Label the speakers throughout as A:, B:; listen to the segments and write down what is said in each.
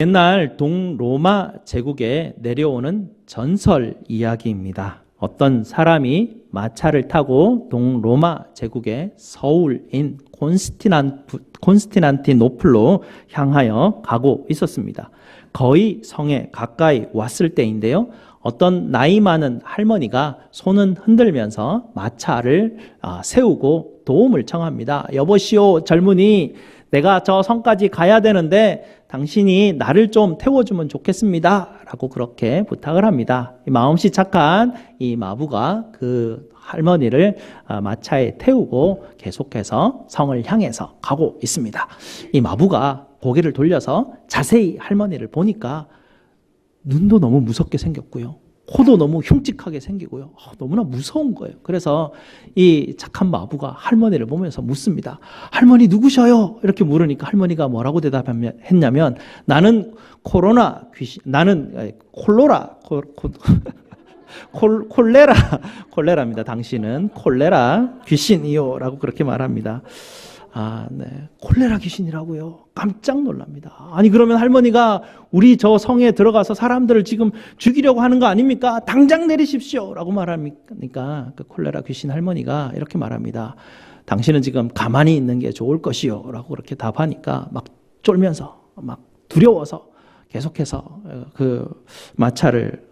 A: 옛날 동로마 제국에 내려오는 전설 이야기입니다. 어떤 사람이 마차를 타고 동로마 제국의 서울인 콘스탄티노플로 향하여 가고 있었습니다. 거의 성에 가까이 왔을 때인데요. 어떤 나이 많은 할머니가 손은 흔들면서 마차를 세우고 도움을 청합니다. 여보시오 젊은이, 내가 저 성까지 가야 되는데 당신이 나를 좀 태워주면 좋겠습니다 라고 그렇게 부탁을 합니다. 마음씨 착한 이 마부가 그 할머니를 마차에 태우고 계속해서 성을 향해서 가고 있습니다. 이 마부가 고개를 돌려서 자세히 할머니를 보니까 눈도 너무 무섭게 생겼고요, 코도 너무 흉측하게 생기고요, 너무나 무서운 거예요. 그래서 이 착한 마부가 할머니를 보면서 묻습니다. 할머니 누구셔요? 이렇게 물으니까 할머니가 뭐라고 대답했냐면, 나는 코로나 귀신, 나는 콜레라입니다. 당신은 콜레라 귀신이요 라고 그렇게 말합니다. 네. 콜레라 귀신이라고요? 깜짝 놀랍니다. 아니, 그러면 할머니가 우리 저 성에 들어가서 사람들을 지금 죽이려고 하는 거 아닙니까? 당장 내리십시오 라고 말하니까 그 콜레라 귀신 할머니가 이렇게 말합니다. 당신은 지금 가만히 있는 게 좋을 것이요 라고 그렇게 답하니까 막 쫄면서 막 두려워서 계속해서 그 마차를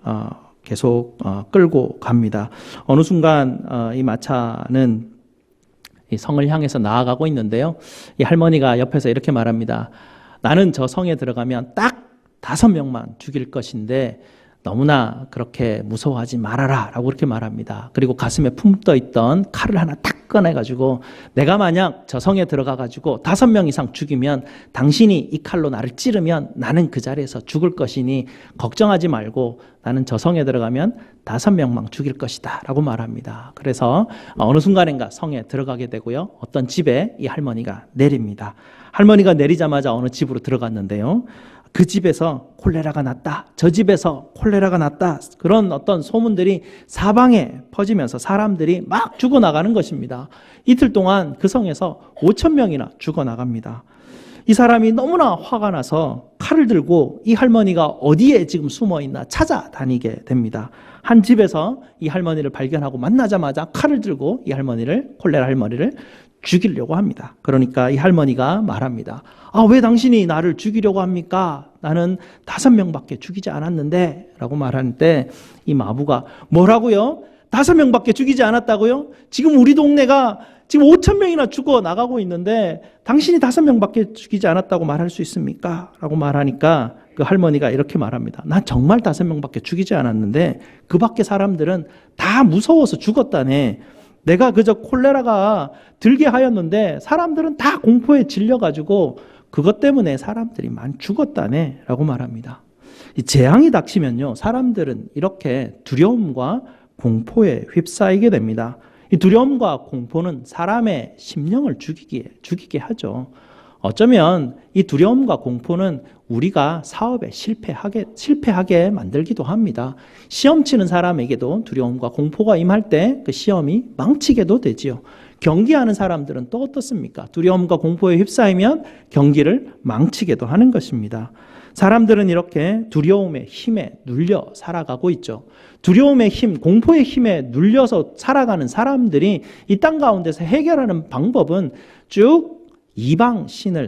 A: 계속 끌고 갑니다. 어느 순간 이 마차는 이 성을 향해서 나아가고 있는데요. 이 할머니가 옆에서 이렇게 말합니다. 나는 저 성에 들어가면 딱 5명만 죽일 것인데 너무나 그렇게 무서워하지 말아라 라고 그렇게 말합니다. 그리고 가슴에 품떠 있던 칼을 하나 딱 꺼내가지고, 내가 만약 저 성에 들어가가지고 5명 이상 죽이면 당신이 이 칼로 나를 찌르면 나는 그 자리에서 죽을 것이니 걱정하지 말고 나는 저 성에 들어가면 5명만 죽일 것이다 라고 말합니다. 그래서 어느 순간인가 성에 들어가게 되고요. 어떤 집에 이 할머니가 내립니다. 할머니가 내리자마자 어느 집으로 들어갔는데요. 그 집에서 콜레라가 났다, 저 집에서 콜레라가 났다, 그런 어떤 소문들이 사방에 퍼지면서 사람들이 막 죽어나가는 것입니다. 이틀 동안 그 성에서 5,000명이나 죽어나갑니다. 이 사람이 너무나 화가 나서 칼을 들고 이 할머니가 어디에 지금 숨어있나 찾아다니게 됩니다. 한 집에서 이 할머니를 발견하고 만나자마자 칼을 들고 이 할머니를, 콜레라 할머니를 죽이려고 합니다. 그러니까 이 할머니가 말합니다. 왜 당신이 나를 죽이려고 합니까? 나는 5명밖에 죽이지 않았는데 라고 말하는데, 이 마부가 뭐라고요? 5명밖에 죽이지 않았다고요? 지금 우리 동네가 지금 5,000명이나 죽어 나가고 있는데 당신이 5명밖에 죽이지 않았다고 말할 수 있습니까? 라고 말하니까 그 할머니가 이렇게 말합니다. 난 정말 5명밖에 죽이지 않았는데 그 밖에 사람들은 다 무서워서 죽었다네. 내가 그저 콜레라가 들게 하였는데 사람들은 다 공포에 질려가지고 그것 때문에 사람들이 많이 죽었다네 라고 말합니다. 이 재앙이 닥치면요, 사람들은 이렇게 두려움과 공포에 휩싸이게 됩니다. 이 두려움과 공포는 사람의 심령을 죽이게 하죠. 어쩌면 이 두려움과 공포는 우리가 사업에 실패하게 만들기도 합니다. 시험 치는 사람에게도 두려움과 공포가 임할 때 그 시험이 망치게도 되지요. 경기하는 사람들은 또 어떻습니까? 두려움과 공포에 휩싸이면 경기를 망치게도 하는 것입니다. 사람들은 이렇게 두려움의 힘에 눌려 살아가고 있죠. 두려움의 힘, 공포의 힘에 눌려서 살아가는 사람들이 이 땅 가운데서 해결하는 방법은 쭉 이방 신을,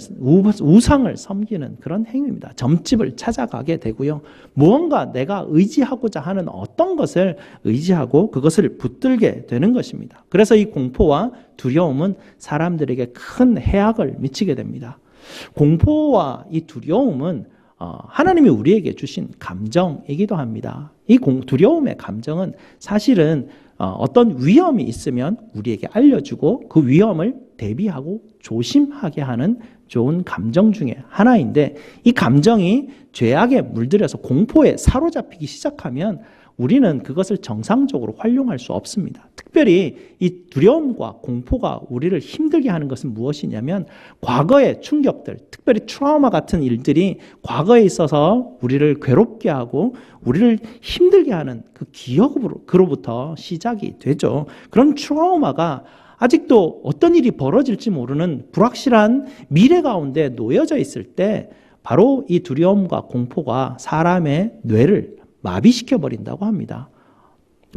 A: 우상을 섬기는 그런 행위입니다. 점집을 찾아가게 되고요. 무언가 내가 의지하고자 하는 어떤 것을 의지하고 그것을 붙들게 되는 것입니다. 그래서 이 공포와 두려움은 사람들에게 큰 해악을 미치게 됩니다. 공포와 이 두려움은 하나님이 우리에게 주신 감정이기도 합니다. 이 두려움의 감정은 사실은 어떤 위험이 있으면 우리에게 알려주고 그 위험을 대비하고 조심하게 하는 좋은 감정 중에 하나인데, 이 감정이 죄악에 물들여서 공포에 사로잡히기 시작하면 우리는 그것을 정상적으로 활용할 수 없습니다. 특별히 이 두려움과 공포가 우리를 힘들게 하는 것은 무엇이냐면, 과거의 충격들, 특별히 트라우마 같은 일들이 과거에 있어서 우리를 괴롭게 하고 우리를 힘들게 하는 그 기억으로부터 시작이 되죠. 그런 트라우마가 아직도 어떤 일이 벌어질지 모르는 불확실한 미래 가운데 놓여져 있을 때 바로 이 두려움과 공포가 사람의 뇌를 마비시켜 버린다고 합니다.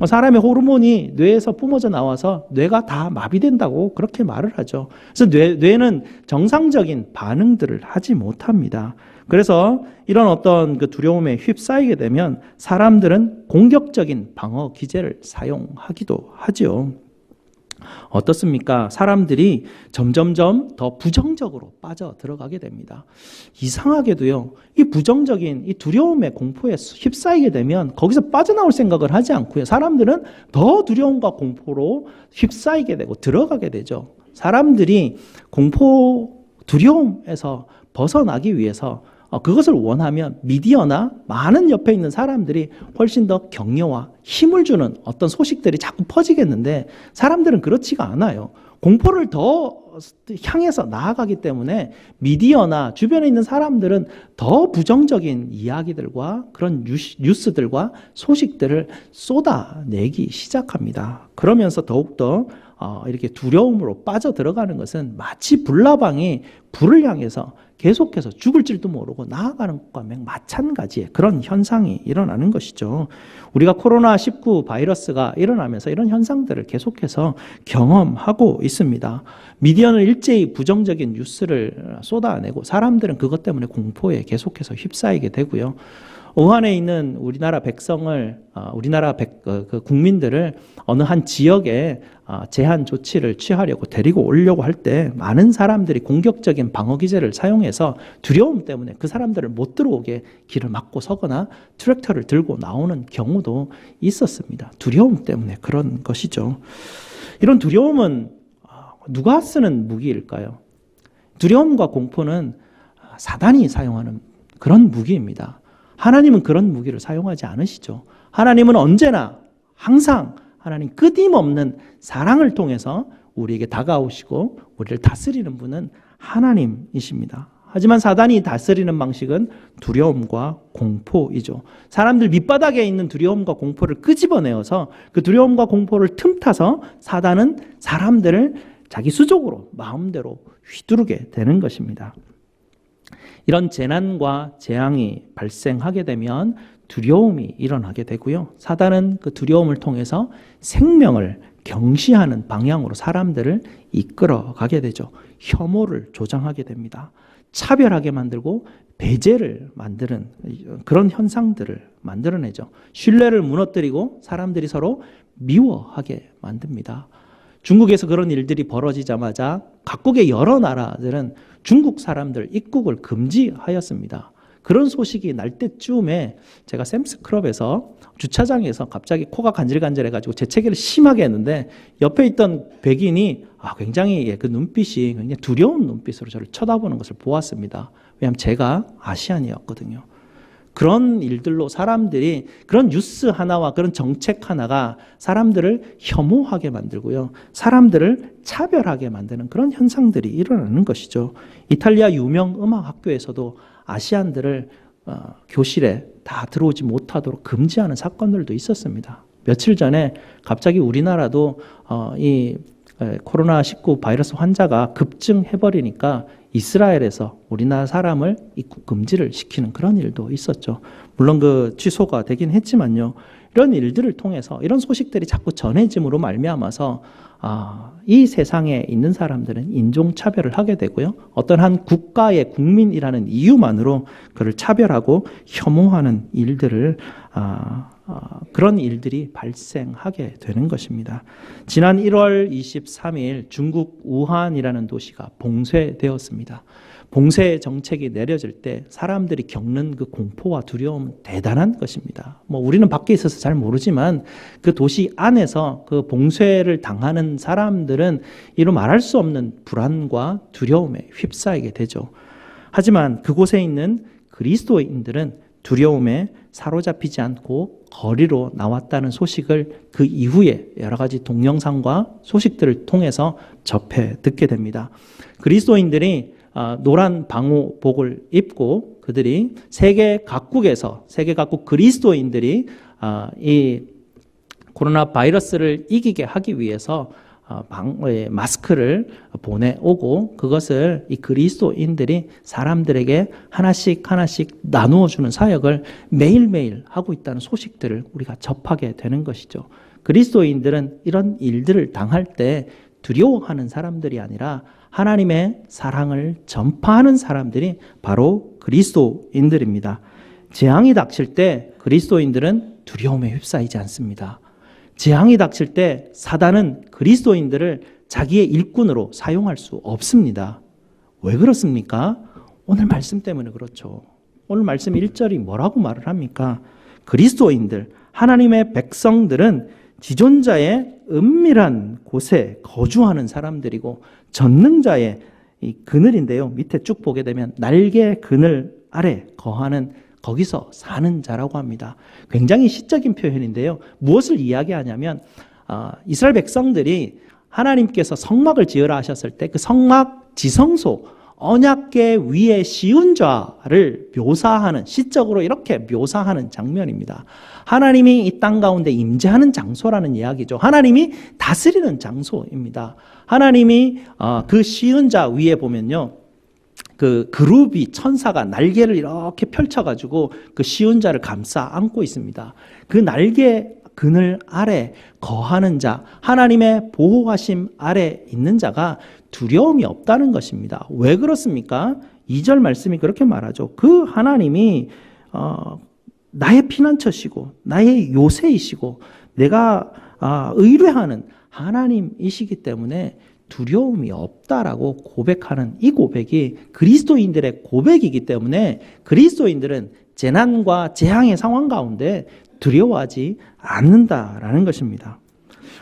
A: 사람의 호르몬이 뇌에서 뿜어져 나와서 뇌가 다 마비된다고 그렇게 말을 하죠. 그래서 뇌는 정상적인 반응들을 하지 못합니다. 그래서 이런 어떤 그 두려움에 휩싸이게 되면 사람들은 공격적인 방어 기제를 사용하기도 하죠. 어떻습니까? 사람들이 점점점 더 부정적으로 빠져 들어가게 됩니다. 이상하게도요, 이 부정적인 이 두려움의 공포에 휩싸이게 되면 거기서 빠져나올 생각을 하지 않고요. 사람들은 더 두려움과 공포로 휩싸이게 되고 들어가게 되죠. 사람들이 공포, 두려움에서 벗어나기 위해서 그것을 원하면 미디어나 많은 옆에 있는 사람들이 훨씬 더 격려와 힘을 주는 어떤 소식들이 자꾸 퍼지겠는데 사람들은 그렇지가 않아요. 공포를 더 향해서 나아가기 때문에 미디어나 주변에 있는 사람들은 더 부정적인 이야기들과 그런 뉴스들과 소식들을 쏟아내기 시작합니다. 그러면서 더욱더 이렇게 두려움으로 빠져들어가는 것은 마치 불나방이 불을 향해서 계속해서 죽을 줄도 모르고 나아가는 것과 마찬가지의 그런 현상이 일어나는 것이죠. 우리가 코로나19 바이러스가 일어나면서 이런 현상들을 계속해서 경험하고 있습니다. 미디어는 일제히 부정적인 뉴스를 쏟아내고 사람들은 그것 때문에 공포에 계속해서 휩싸이게 되고요. 우한에 있는 우리나라 백성을, 우리나라 국민들을 어느 한 지역에 제한 조치를 취하려고 데리고 오려고 할 때 많은 사람들이 공격적인 방어 기제를 사용해서 두려움 때문에 그 사람들을 못 들어오게 길을 막고 서거나 트랙터를 들고 나오는 경우도 있었습니다. 두려움 때문에 그런 것이죠. 이런 두려움은 누가 쓰는 무기일까요? 두려움과 공포는 사단이 사용하는 그런 무기입니다. 하나님은 그런 무기를 사용하지 않으시죠. 하나님은 언제나 항상 하나님 끊임없는 사랑을 통해서 우리에게 다가오시고 우리를 다스리는 분은 하나님이십니다. 하지만 사단이 다스리는 방식은 두려움과 공포이죠. 사람들 밑바닥에 있는 두려움과 공포를 끄집어내어서 그 두려움과 공포를 틈타서 사단은 사람들을 자기 수족으로 마음대로 휘두르게 되는 것입니다. 이런 재난과 재앙이 발생하게 되면 두려움이 일어나게 되고요. 사단은 그 두려움을 통해서 생명을 경시하는 방향으로 사람들을 이끌어가게 되죠. 혐오를 조장하게 됩니다. 차별하게 만들고 배제를 만드는 그런 현상들을 만들어내죠. 신뢰를 무너뜨리고 사람들이 서로 미워하게 만듭니다. 중국에서 그런 일들이 벌어지자마자 각국의 여러 나라들은 중국 사람들 입국을 금지하였습니다. 그런 소식이 날 때쯤에 제가 샘스클럽에서 주차장에서 갑자기 코가 간질간질해가지고 재채기를 심하게 했는데 옆에 있던 백인이 굉장히 그 눈빛이 굉장히 두려운 눈빛으로 저를 쳐다보는 것을 보았습니다. 왜냐하면 제가 아시안이었거든요. 그런 일들로 사람들이 그런 뉴스 하나와 그런 정책 하나가 사람들을 혐오하게 만들고요. 사람들을 차별하게 만드는 그런 현상들이 일어나는 것이죠. 이탈리아 유명 음악 학교에서도 아시안들을 교실에 다 들어오지 못하도록 금지하는 사건들도 있었습니다. 며칠 전에 갑자기 우리나라도 이 코로나19 바이러스 환자가 급증해버리니까 이스라엘에서 우리나라 사람을 입국 금지를 시키는 그런 일도 있었죠. 물론 그 취소가 되긴 했지만요. 이런 일들을 통해서 이런 소식들이 자꾸 전해짐으로 말미암아서 이 세상에 있는 사람들은 인종차별을 하게 되고요. 어떤 한 국가의 국민이라는 이유만으로 그를 차별하고 혐오하는 일들을 그런 일들이 발생하게 되는 것입니다. 지난 1월 23일 중국 우한이라는 도시가 봉쇄되었습니다. 봉쇄 정책이 내려질 때 사람들이 겪는 그 공포와 두려움은 대단한 것입니다. 우리는 밖에 있어서 잘 모르지만 그 도시 안에서 그 봉쇄를 당하는 사람들은 이루 말할 수 없는 불안과 두려움에 휩싸이게 되죠. 하지만 그곳에 있는 그리스도인들은 두려움에 사로잡히지 않고 거리로 나왔다는 소식을 그 이후에 여러 가지 동영상과 소식들을 통해서 접해 듣게 됩니다. 그리스도인들이 노란 방호복을 입고 그들이 세계 각국 그리스도인들이 이 코로나 바이러스를 이기게 하기 위해서 마스크를 보내오고 그것을 이 그리스도인들이 사람들에게 하나씩 나누어 주는 사역을 매일매일 하고 있다는 소식들을 우리가 접하게 되는 것이죠. 그리스도인들은 이런 일들을 당할 때 두려워하는 사람들이 아니라 하나님의 사랑을 전파하는 사람들이 바로 그리스도인들입니다. 재앙이 닥칠 때 그리스도인들은 두려움에 휩싸이지 않습니다. 재앙이 닥칠 때 사단은 그리스도인들을 자기의 일꾼으로 사용할 수 없습니다. 왜 그렇습니까? 오늘 말씀 때문에 그렇죠. 오늘 말씀 1절이 뭐라고 말을 합니까? 그리스도인들, 하나님의 백성들은 지존자의 은밀한 곳에 거주하는 사람들이고 전능자의 이 그늘인데요. 밑에 쭉 보게 되면 날개 그늘 아래 거하는 거기서 사는 자라고 합니다. 굉장히 시적인 표현인데요. 무엇을 이야기하냐면 이스라엘 백성들이 하나님께서 성막을 지으라 하셨을 때 그 성막 지성소 언약궤 위에 씌운 자를 묘사하는 시적으로 이렇게 묘사하는 장면입니다. 하나님이 이 땅 가운데 임재하는 장소라는 이야기죠. 하나님이 다스리는 장소입니다. 하나님이 그 씌운 자 위에 보면요. 그 그룹이 천사가 날개를 이렇게 펼쳐가지고 그 씌운 자를 감싸 안고 있습니다. 그 날개 그늘 아래 거하는 자, 하나님의 보호하심 아래 있는 자가 두려움이 없다는 것입니다. 왜 그렇습니까? 2절 말씀이 그렇게 말하죠. 그 하나님이 나의 피난처시고 나의 요새이시고 내가 의뢰하는 하나님이시기 때문에 두려움이 없다라고 고백하는 이 고백이 그리스도인들의 고백이기 때문에 그리스도인들은 재난과 재앙의 상황 가운데 두려워하지 않는다라는 것입니다.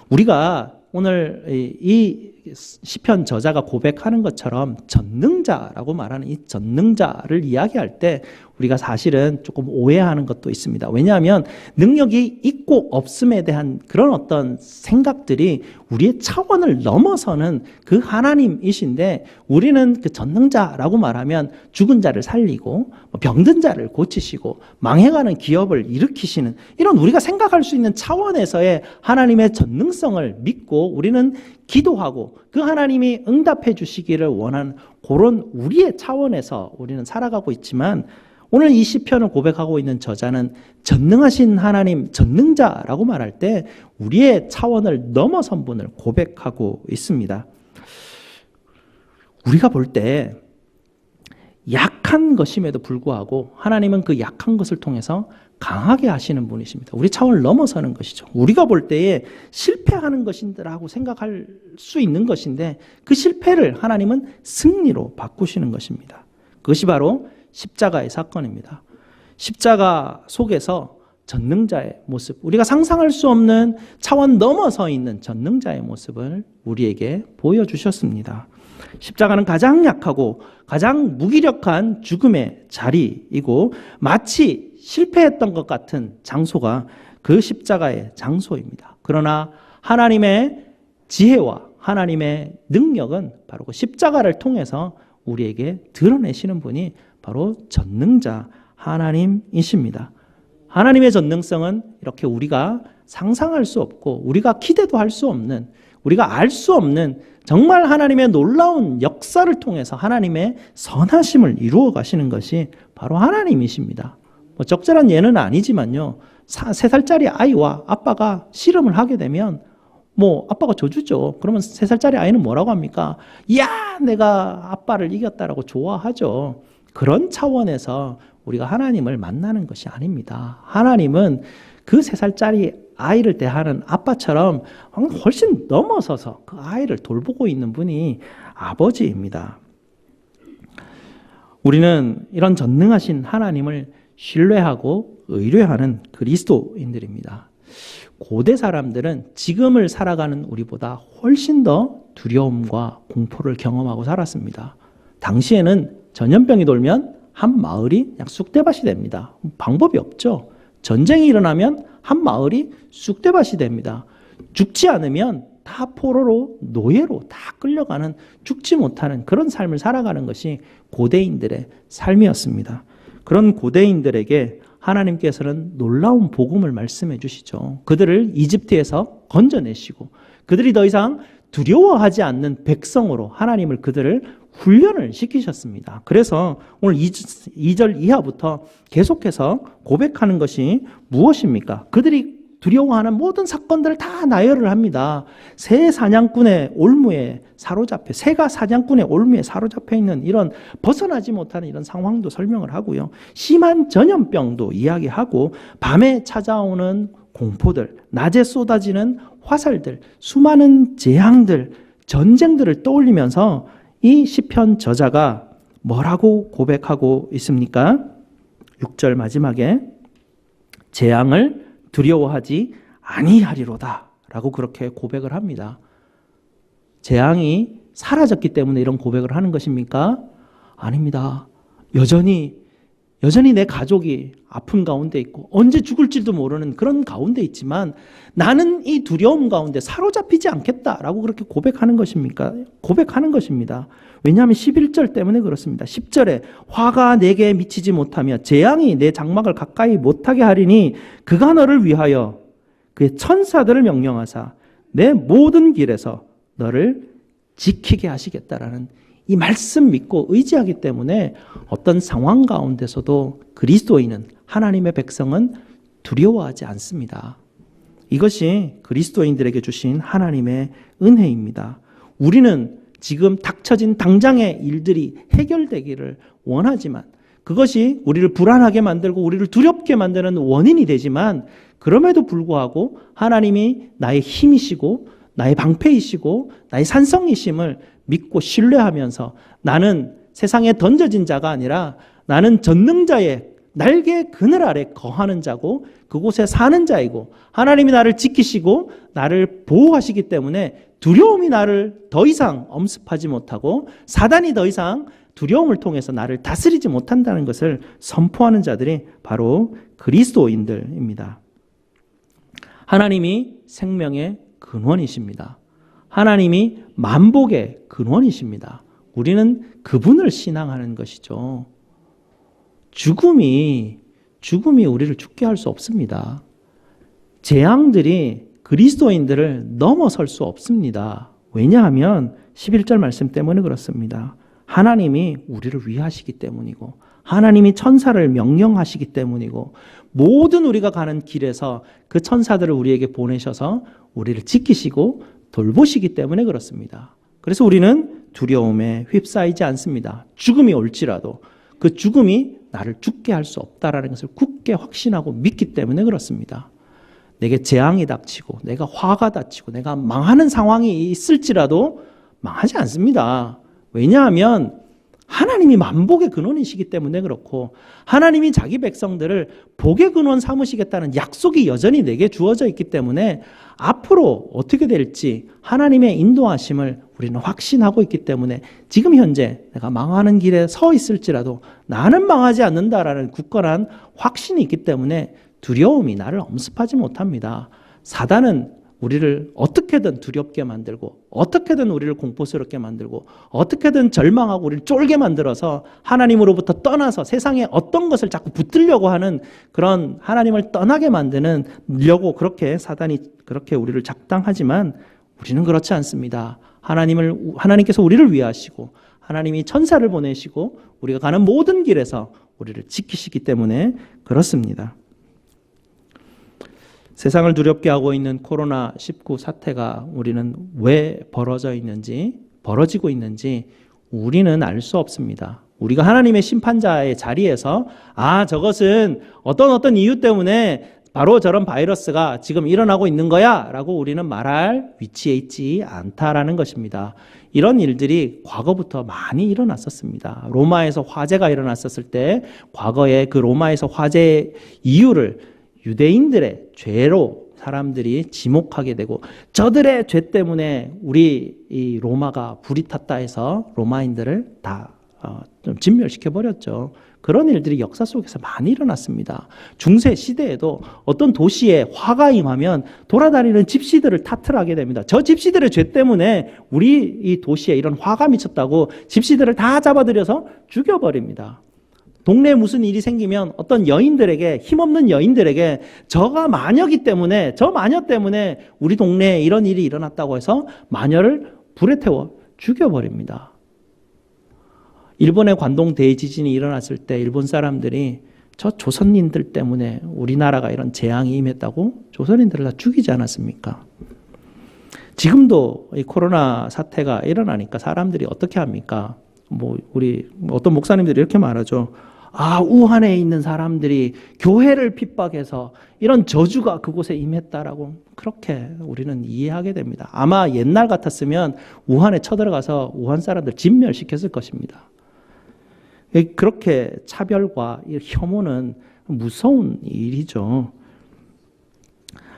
A: 우리가 오늘 이 시편 저자가 고백하는 것처럼 전능자라고 말하는 이 전능자를 이야기할 때 우리가 사실은 조금 오해하는 것도 있습니다. 왜냐하면 능력이 있고 없음에 대한 그런 어떤 생각들이 우리의 차원을 넘어서는 그 하나님이신데 우리는 그 전능자라고 말하면 죽은 자를 살리고 병든 자를 고치시고 망해가는 기업을 일으키시는 이런 우리가 생각할 수 있는 차원에서의 하나님의 전능성을 믿고 우리는 기도하고 그 하나님이 응답해 주시기를 원하는 그런 우리의 차원에서 우리는 살아가고 있지만 오늘 이 시편을 고백하고 있는 저자는 전능하신 하나님, 전능자라고 말할 때 우리의 차원을 넘어선 분을 고백하고 있습니다. 우리가 볼 때 약한 것임에도 불구하고 하나님은 그 약한 것을 통해서 강하게 하시는 분이십니다. 우리 차원을 넘어서는 것이죠. 우리가 볼 때에 실패하는 것인데라고 생각할 수 있는 것인데 그 실패를 하나님은 승리로 바꾸시는 것입니다. 그것이 바로 십자가의 사건입니다. 십자가 속에서 전능자의 모습, 우리가 상상할 수 없는 차원 넘어서 있는 전능자의 모습을 우리에게 보여주셨습니다. 십자가는 가장 약하고 가장 무기력한 죽음의 자리이고 마치 실패했던 것 같은 장소가 그 십자가의 장소입니다. 그러나 하나님의 지혜와 하나님의 능력은 바로 그 십자가를 통해서 우리에게 드러내시는 분이 바로 전능자 하나님이십니다. 하나님의 전능성은 이렇게 우리가 상상할 수 없고 우리가 기대도 할 수 없는 우리가 알 수 없는 정말 하나님의 놀라운 역사를 통해서 하나님의 선하심을 이루어 가시는 것이 바로 하나님이십니다. 적절한 예는 아니지만요. 3살짜리 아이와 아빠가 씨름을 하게 되면 아빠가 져주죠. 그러면 3살짜리 아이는 뭐라고 합니까? 야, 내가 아빠를 이겼다라고 좋아하죠. 그런 차원에서 우리가 하나님을 만나는 것이 아닙니다. 하나님은 그 3살짜리 아이를 대하는 아빠처럼 훨씬 넘어서서 그 아이를 돌보고 있는 분이 아버지입니다. 우리는 이런 전능하신 하나님을 신뢰하고 의뢰하는 그리스도인들입니다. 고대 사람들은 지금을 살아가는 우리보다 훨씬 더 두려움과 공포를 경험하고 살았습니다. 당시에는 전염병이 돌면 한 마을이 그냥 쑥대밭이 됩니다. 방법이 없죠. 전쟁이 일어나면 한 마을이 쑥대밭이 됩니다. 죽지 않으면 다 포로로 노예로 다 끌려가는 죽지 못하는 그런 삶을 살아가는 것이 고대인들의 삶이었습니다. 그런 고대인들에게 하나님께서는 놀라운 복음을 말씀해 주시죠. 그들을 이집트에서 건져내시고 그들이 더 이상 두려워하지 않는 백성으로 하나님을 그들을 훈련을 시키셨습니다. 그래서 오늘 2절 이하부터 계속해서 고백하는 것이 무엇입니까? 그들이 두려워하는 모든 사건들을 다 나열을 합니다. 새가 사냥꾼의 올무에 사로잡혀 있는 이런 벗어나지 못하는 이런 상황도 설명을 하고요. 심한 전염병도 이야기하고 밤에 찾아오는 공포들, 낮에 쏟아지는 화살들, 수많은 재앙들, 전쟁들을 떠올리면서 이 시편 저자가 뭐라고 고백하고 있습니까? 6절 마지막에 재앙을 두려워하지 아니하리로다 라고 그렇게 고백을 합니다. 재앙이 사라졌기 때문에 이런 고백을 하는 것입니까? 아닙니다. 여전히 내 가족이 아픈 가운데 있고 언제 죽을지도 모르는 그런 가운데 있지만 나는 이 두려움 가운데 사로잡히지 않겠다라고 그렇게 고백하는 것입니까? 고백하는 것입니다. 왜냐하면 11절 때문에 그렇습니다. 10절에 화가 내게 미치지 못하며 재앙이 내 장막을 가까이 못하게 하리니 그가 너를 위하여 그의 천사들을 명령하사 내 모든 길에서 너를 지키게 하시겠다라는 이 말씀 믿고 의지하기 때문에 어떤 상황 가운데서도 그리스도인은, 하나님의 백성은 두려워하지 않습니다. 이것이 그리스도인들에게 주신 하나님의 은혜입니다. 우리는 지금 닥쳐진 당장의 일들이 해결되기를 원하지만 그것이 우리를 불안하게 만들고 우리를 두렵게 만드는 원인이 되지만 그럼에도 불구하고 하나님이 나의 힘이시고 나의 방패이시고 나의 산성이심을 믿고 신뢰하면서 나는 세상에 던져진 자가 아니라 나는 전능자의 날개 그늘 아래 거하는 자고 그곳에 사는 자이고 하나님이 나를 지키시고 나를 보호하시기 때문에 두려움이 나를 더 이상 엄습하지 못하고 사단이 더 이상 두려움을 통해서 나를 다스리지 못한다는 것을 선포하는 자들이 바로 그리스도인들입니다. 하나님이 생명의 근원이십니다. 하나님이 만복의 근원이십니다. 우리는 그분을 신앙하는 것이죠. 죽음이 우리를 죽게 할 수 없습니다. 재앙들이 그리스도인들을 넘어설 수 없습니다. 왜냐하면 11절 말씀 때문에 그렇습니다. 하나님이 우리를 위하시기 때문이고 하나님이 천사를 명령하시기 때문이고 모든 우리가 가는 길에서 그 천사들을 우리에게 보내셔서 우리를 지키시고 돌보시기 때문에 그렇습니다. 그래서 우리는 두려움에 휩싸이지 않습니다. 죽음이 올지라도 그 죽음이 나를 죽게 할 수 없다라는 것을 굳게 확신하고 믿기 때문에 그렇습니다. 내게 재앙이 닥치고 내가 화가 닥치고 내가 망하는 상황이 있을지라도 망하지 않습니다. 왜냐하면 하나님이 만복의 근원이시기 때문에 그렇고 하나님이 자기 백성들을 복의 근원 삼으시겠다는 약속이 여전히 내게 주어져 있기 때문에 앞으로 어떻게 될지 하나님의 인도하심을 우리는 확신하고 있기 때문에 지금 현재 내가 망하는 길에 서 있을지라도 나는 망하지 않는다라는 굳건한 확신이 있기 때문에 두려움이 나를 엄습하지 못합니다. 사단은 우리를 어떻게든 두렵게 만들고 어떻게든 우리를 공포스럽게 만들고 어떻게든 절망하고 우리를 쫄게 만들어서 하나님으로부터 떠나서 세상에 어떤 것을 자꾸 붙들려고 하는 그런 하나님을 떠나게 만드려고 그렇게 사단이 그렇게 우리를 작당하지만 우리는 그렇지 않습니다. 하나님께서 우리를 위하시고 하나님이 천사를 보내시고 우리가 가는 모든 길에서 우리를 지키시기 때문에 그렇습니다. 세상을 두렵게 하고 있는 코로나19 사태가 우리는 왜 벌어지고 있는지 우리는 알 수 없습니다. 우리가 하나님의 심판자의 자리에서 저것은 어떤 이유 때문에 바로 저런 바이러스가 지금 일어나고 있는 거야 라고 우리는 말할 위치에 있지 않다라는 것입니다. 이런 일들이 과거부터 많이 일어났었습니다. 로마에서 화재가 일어났었을 때 과거에 그 로마에서 화재의 이유를 유대인들의 죄로 사람들이 지목하게 되고 저들의 죄 때문에 우리 이 로마가 불이 탔다 해서 로마인들을 다 좀 진멸시켜버렸죠. 그런 일들이 역사 속에서 많이 일어났습니다. 중세 시대에도 어떤 도시에 화가 임하면 돌아다니는 집시들을 탓을 하게 됩니다. 저 집시들의 죄 때문에 우리 이 도시에 이런 화가 미쳤다고 집시들을 다 잡아들여서 죽여버립니다. 동네에 무슨 일이 생기면 어떤 여인들에게, 힘없는 여인들에게 저가 마녀기 때문에, 저 마녀 때문에 우리 동네에 이런 일이 일어났다고 해서 마녀를 불에 태워 죽여버립니다. 일본의 관동 대지진이 일어났을 때 일본 사람들이 저 조선인들 때문에 우리나라가 이런 재앙이 임했다고 조선인들을 다 죽이지 않았습니까? 지금도 이 코로나 사태가 일어나니까 사람들이 어떻게 합니까? 우리 어떤 목사님들이 이렇게 말하죠. 우한에 있는 사람들이 교회를 핍박해서 이런 저주가 그곳에 임했다라고 그렇게 우리는 이해하게 됩니다. 아마 옛날 같았으면 우한에 쳐들어가서 우한 사람들 진멸시켰을 것입니다. 그렇게 차별과 혐오는 무서운 일이죠.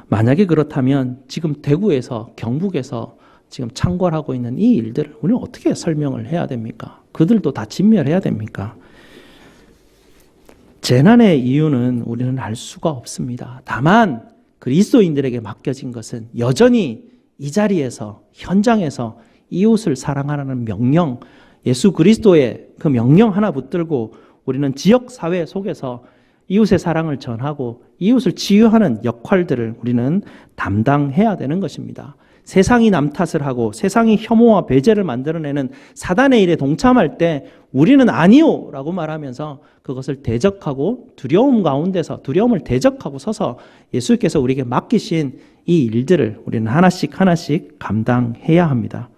A: 만약에 그렇다면 지금 대구에서, 경북에서 지금 창궐하고 있는 이 일들을 우리는 어떻게 설명을 해야 됩니까? 그들도 다 진멸해야 됩니까? 재난의 이유는 우리는 알 수가 없습니다. 다만 그리스도인들에게 맡겨진 것은 여전히 이 자리에서, 현장에서 이웃을 사랑하라는 명령, 예수 그리스도의 그 명령 하나 붙들고 우리는 지역사회 속에서 이웃의 사랑을 전하고 이웃을 치유하는 역할들을 우리는 담당해야 되는 것입니다. 세상이 남 탓을 하고 세상이 혐오와 배제를 만들어내는 사단의 일에 동참할 때 우리는 아니요 라고 말하면서 그것을 대적하고 두려움을 대적하고 서서 예수께서 우리에게 맡기신 이 일들을 우리는 하나씩 감당해야 합니다.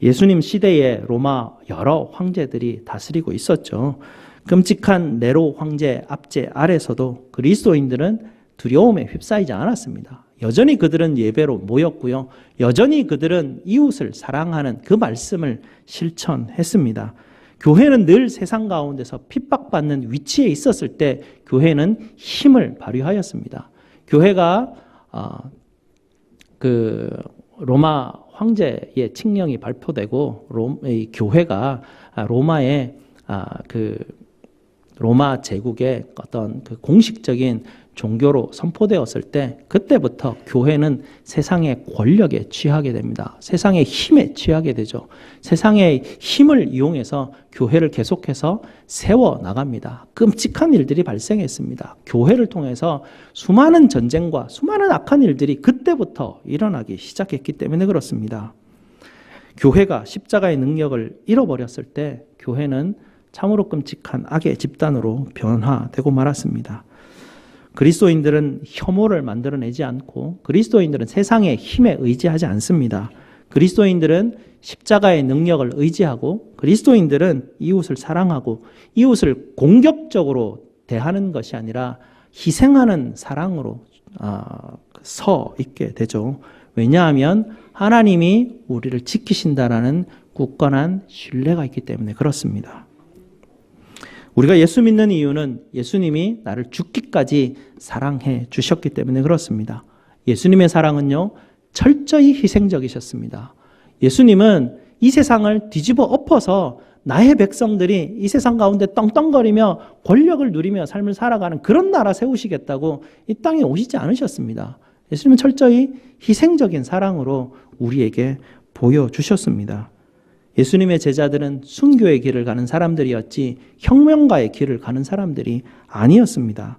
A: 예수님 시대에 로마 여러 황제들이 다스리고 있었죠. 끔찍한 네로 황제 압제 아래서도 그리스도인들은 두려움에 휩싸이지 않았습니다. 여전히 그들은 예배로 모였고요. 여전히 그들은 이웃을 사랑하는 그 말씀을 실천했습니다. 교회는 늘 세상 가운데서 핍박받는 위치에 있었을 때 교회는 힘을 발휘하였습니다. 교회가 로마 황제의 칙령이 발표되고 교회가 로마 제국의 어떤 그 공식적인 종교로 선포되었을 때 그때부터 교회는 세상의 권력에 취하게 됩니다. 세상의 힘에 취하게 되죠. 세상의 힘을 이용해서 교회를 계속해서 세워나갑니다. 끔찍한 일들이 발생했습니다. 교회를 통해서 수많은 전쟁과 수많은 악한 일들이 그때부터 일어나기 시작했기 때문에 그렇습니다. 교회가 십자가의 능력을 잃어버렸을 때 교회는 참으로 끔찍한 악의 집단으로 변화되고 말았습니다. 그리스도인들은 혐오를 만들어내지 않고 그리스도인들은 세상의 힘에 의지하지 않습니다. 그리스도인들은 십자가의 능력을 의지하고 그리스도인들은 이웃을 사랑하고 이웃을 공격적으로 대하는 것이 아니라 희생하는 사랑으로 서 있게 되죠. 왜냐하면 하나님이 우리를 지키신다라는 굳건한 신뢰가 있기 때문에 그렇습니다. 우리가 예수 믿는 이유는 예수님이 나를 죽기까지 사랑해 주셨기 때문에 그렇습니다. 예수님의 사랑은요, 철저히 희생적이셨습니다. 예수님은 이 세상을 뒤집어 엎어서 나의 백성들이 이 세상 가운데 떵떵거리며 권력을 누리며 삶을 살아가는 그런 나라 세우시겠다고 이 땅에 오시지 않으셨습니다. 예수님은 철저히 희생적인 사랑으로 우리에게 보여주셨습니다. 예수님의 제자들은 순교의 길을 가는 사람들이었지 혁명가의 길을 가는 사람들이 아니었습니다.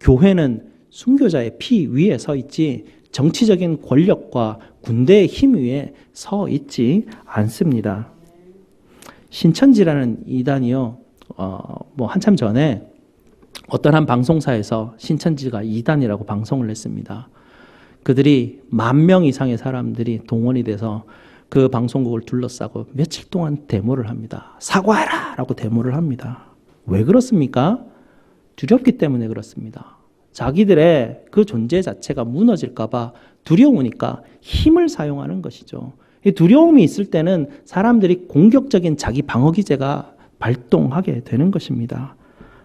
A: 교회는 순교자의 피 위에 서 있지 정치적인 권력과 군대의 힘 위에 서 있지 않습니다. 신천지라는 이단이요, 한참 전에 어떤 한 방송사에서 신천지가 이단이라고 방송을 했습니다. 그들이 10,000명 이상의 사람들이 동원이 돼서 그 방송국을 둘러싸고 며칠 동안 데모를 합니다. 사과해라! 라고 데모를 합니다. 왜 그렇습니까? 두렵기 때문에 그렇습니다. 자기들의 그 존재 자체가 무너질까봐 두려우니까 힘을 사용하는 것이죠. 이 두려움이 있을 때는 사람들이 공격적인 자기 방어 기제가 발동하게 되는 것입니다.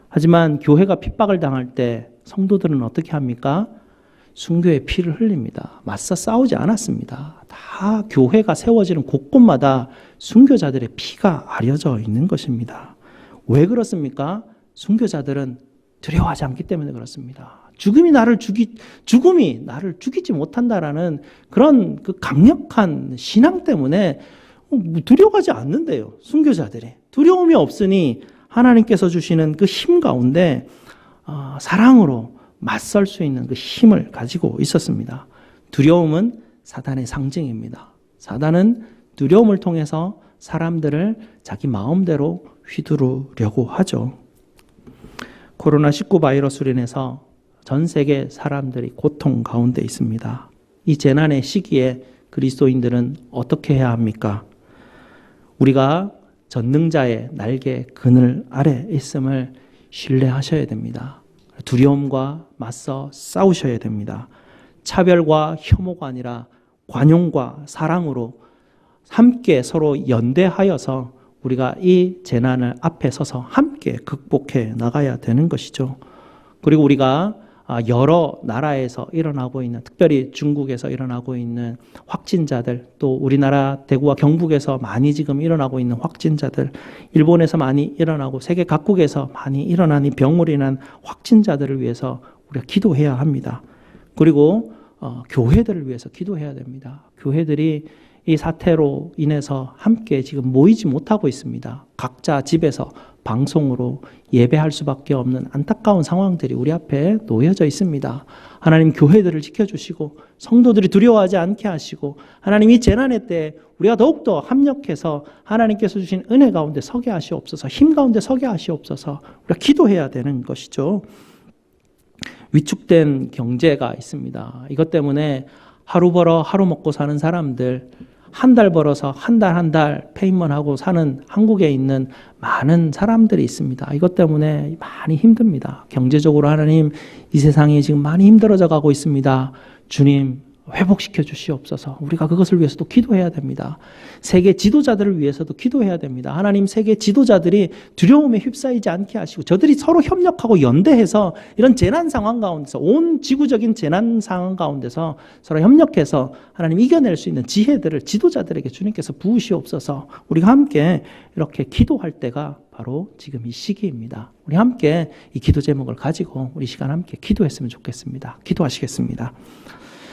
A: 하지만 교회가 핍박을 당할 때 성도들은 어떻게 합니까? 순교의 피를 흘립니다. 맞서 싸우지 않았습니다. 다 교회가 세워지는 곳곳마다 순교자들의 피가 아려져 있는 것입니다. 왜 그렇습니까? 순교자들은 두려워하지 않기 때문에 그렇습니다. 죽음이 나를 죽이지 못한다라는 그런 그 강력한 신앙 때문에 두려워하지 않는데요. 순교자들이 두려움이 없으니 하나님께서 주시는 그 힘 가운데 사랑으로 맞설 수 있는 그 힘을 가지고 있었습니다. 두려움은 사단의 상징입니다. 사단은 두려움을 통해서 사람들을 자기 마음대로 휘두르려고 하죠. 코로나19 바이러스로 인해서 전 세계 사람들이 고통 가운데 있습니다. 이 재난의 시기에 그리스도인들은 어떻게 해야 합니까? 우리가 전능자의 날개 그늘 아래 있음을 신뢰하셔야 됩니다. 두려움과 맞서 싸우셔야 됩니다. 차별과 혐오가 아니라 관용과 사랑으로 함께 서로 연대하여서 우리가 이 재난을 앞에 서서 함께 극복해 나가야 되는 것이죠. 그리고 우리가 여러 나라에서 일어나고 있는, 특별히 중국에서 일어나고 있는 확진자들, 또 우리나라 대구와 경북에서 많이 지금 일어나고 있는 확진자들, 일본에서 많이 일어나고 세계 각국에서 많이 일어난 이 병으로 인한 확진자들을 위해서 우리가 기도해야 합니다. 그리고 교회들을 위해서 기도해야 됩니다. 교회들이 이 사태로 인해서 함께 지금 모이지 못하고 있습니다. 각자 집에서 방송으로 예배할 수밖에 없는 안타까운 상황들이 우리 앞에 놓여져 있습니다. 하나님 교회들을 지켜주시고 성도들이 두려워하지 않게 하시고 하나님 이 재난의 때 우리가 더욱더 합력해서 하나님께서 주신 은혜 가운데 서게 하시옵소서, 힘 가운데 서게 하시옵소서. 우리가 기도해야 되는 것이죠. 위축된 경제가 있습니다. 이것 때문에 하루 벌어 하루 먹고 사는 사람들, 한 달 벌어서 한 달 페이먼 하고 사는 한국에 있는 많은 사람들이 있습니다. 이것 때문에 많이 힘듭니다. 경제적으로 하나님 이 세상이 지금 많이 힘들어져 가고 있습니다. 주님 회복시켜 주시옵소서. 우리가 그것을 위해서도 기도해야 됩니다. 세계 지도자들을 위해서도 기도해야 됩니다. 하나님 세계 지도자들이 두려움에 휩싸이지 않게 하시고 저들이 서로 협력하고 연대해서 이런 재난 상황 가운데서 온 지구적인 재난 상황 가운데서 서로 협력해서 하나님 이겨낼 수 있는 지혜들을 지도자들에게 주님께서 부으시옵소서. 우리가 함께 이렇게 기도할 때가 바로 지금 이 시기입니다. 우리 함께 이 기도 제목을 가지고 우리 시간 함께 기도했으면 좋겠습니다. 기도하시겠습니다.